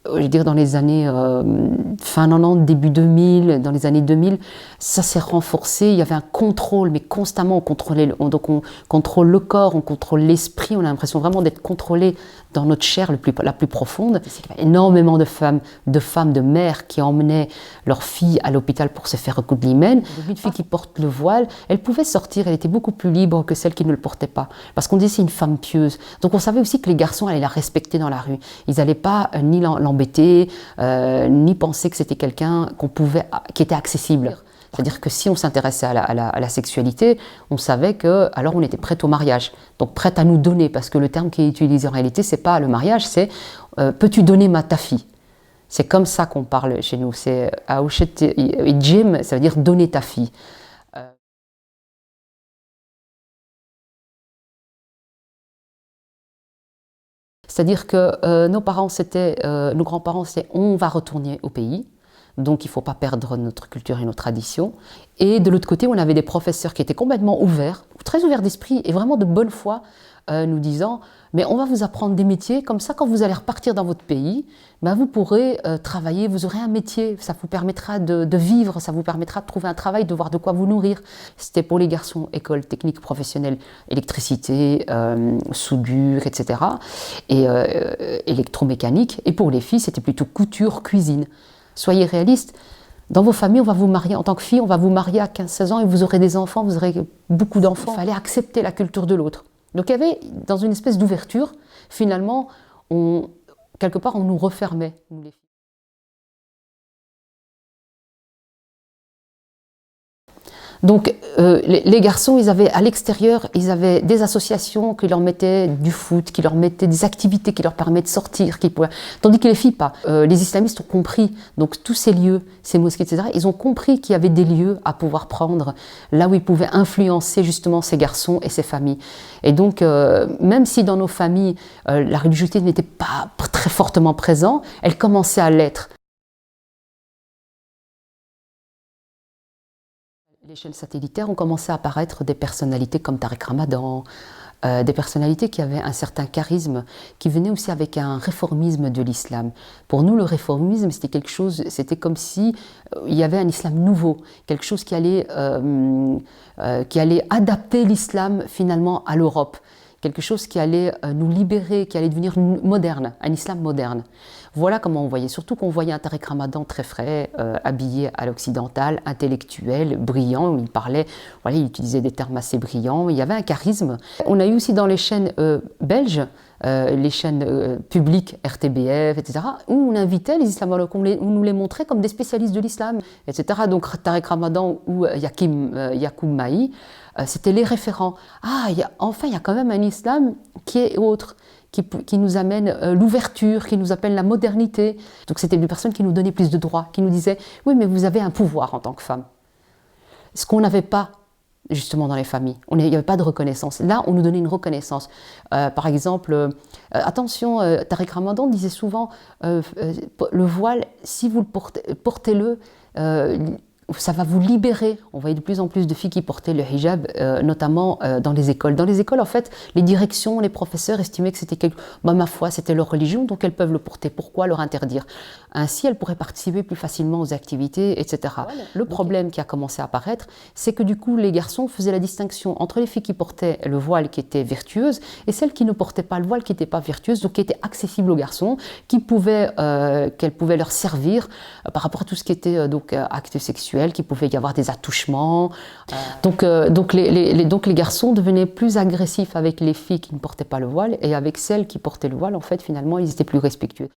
je veux dire dans les années fin 90, début 2000, dans les années 2000, ça s'est renforcé. Il y avait un contrôle, mais constamment on contrôlait, donc on contrôle le corps, on contrôle l'esprit, on a l'impression vraiment d'être contrôlé dans notre chair la plus profonde. Il y avait énormément de femmes, de mères qui emmenaient leurs filles à l'hôpital pour se faire recoudre l'hymen. Une fille qui porte le voile, elle pouvait sortir, elle était beaucoup plus libre que celle qui ne le portait pas. Parce qu'on disait c'est une femme pieuse. Donc on savait aussi que les garçons allaient la respecter dans la rue. Ils n'allaient pas ni l'embêter, ni penser que c'était quelqu'un qui était accessible. C'est-à-dire que si on s'intéressait à la sexualité, on savait que alors on était prête au mariage. Donc prête à nous donner, parce que le terme qui est utilisé en réalité, c'est pas le mariage, c'est peux-tu donner ta fille. C'est comme ça qu'on parle chez nous. C'est Jim, ça veut dire donner ta fille. C'est-à-dire que nos grands-parents, c'était on va retourner au pays. Donc il ne faut pas perdre notre culture et nos traditions. Et de l'autre côté, on avait des professeurs qui étaient complètement ouverts, très ouverts d'esprit et vraiment de bonne foi, nous disant « mais on va vous apprendre des métiers, comme ça quand vous allez repartir dans votre pays, ben, vous pourrez travailler, vous aurez un métier, ça vous permettra de vivre, ça vous permettra de trouver un travail, de voir de quoi vous nourrir ». C'était pour les garçons, école technique professionnelle, électricité, soudure, etc. et électromécanique. Et pour les filles, c'était plutôt couture, cuisine. Soyez réalistes, dans vos familles, on va vous marier, en tant que fille, on va vous marier à 15-16 ans et vous aurez des enfants, vous aurez beaucoup d'enfants. Il fallait accepter la culture de l'autre. Donc il y avait, dans une espèce d'ouverture, finalement, quelque part, on nous refermait, nous les filles. Donc les garçons, ils avaient à l'extérieur, ils avaient des associations qui leur mettaient du foot, qui leur mettaient des activités qui leur permettaient de sortir, tandis que les filles pas. Les islamistes ont compris, donc tous ces lieux, ces mosquées, etc., ils ont compris qu'il y avait des lieux à pouvoir prendre, là où ils pouvaient influencer justement ces garçons et ces familles. Et donc, même si dans nos familles, la religiosité n'était pas très fortement présente, elle commençait à l'être. Les chaînes satellitaires ont commencé à apparaître des personnalités comme Tariq Ramadan, des personnalités qui avaient un certain charisme, qui venaient aussi avec un réformisme de l'islam. Pour nous, le réformisme, c'était quelque chose, c'était comme si il y avait un islam nouveau, quelque chose qui allait adapter l'islam finalement à l'Europe, quelque chose qui allait nous libérer, qui allait devenir moderne, un islam moderne. Voilà comment on voyait, surtout qu'on voyait un Tariq Ramadan très frais, habillé à l'occidental, intellectuel, brillant, il parlait, voilà, il utilisait des termes assez brillants, il y avait un charisme. On a eu aussi dans les chaînes belges, les chaînes publiques, RTBF, etc., où on invitait les islamologues, on nous les montrait comme des spécialistes de l'islam, etc. Donc Tariq Ramadan ou Yacoub Mahi, c'était les référents. Ah, enfin, il y a quand même un islam qui est autre, qui nous amène l'ouverture, qui nous appelle la modernité. Donc c'était des personnes qui nous donnaient plus de droits, qui nous disaient « oui, mais vous avez un pouvoir en tant que femme ». Ce qu'on n'avait pas justement dans les familles. Il n'y avait pas de reconnaissance. Là, on nous donnait une reconnaissance. Par exemple, attention, Tariq Ramadan disait souvent le voile, si vous le portez-le, ça va vous libérer. On voyait de plus en plus de filles qui portaient le hijab, notamment dans les écoles. Dans les écoles, en fait, les directions, les professeurs estimaient que c'était ma foi, c'était leur religion, donc elles peuvent le porter. Pourquoi leur interdire? Ainsi, elles pourraient participer plus facilement aux activités, etc. Voilà. Le problème qui a commencé à apparaître, c'est que du coup, les garçons faisaient la distinction entre les filles qui portaient le voile qui était vertueuse et celles qui ne portaient pas le voile qui n'était pas vertueuse, donc qui était accessible aux garçons, qu'elles pouvaient leur servir par rapport à tout ce qui était actes sexuels, qu'il pouvait y avoir des attouchements. Donc les garçons devenaient plus agressifs avec les filles qui ne portaient pas le voile et avec celles qui portaient le voile, en fait, finalement, ils étaient plus respectueux.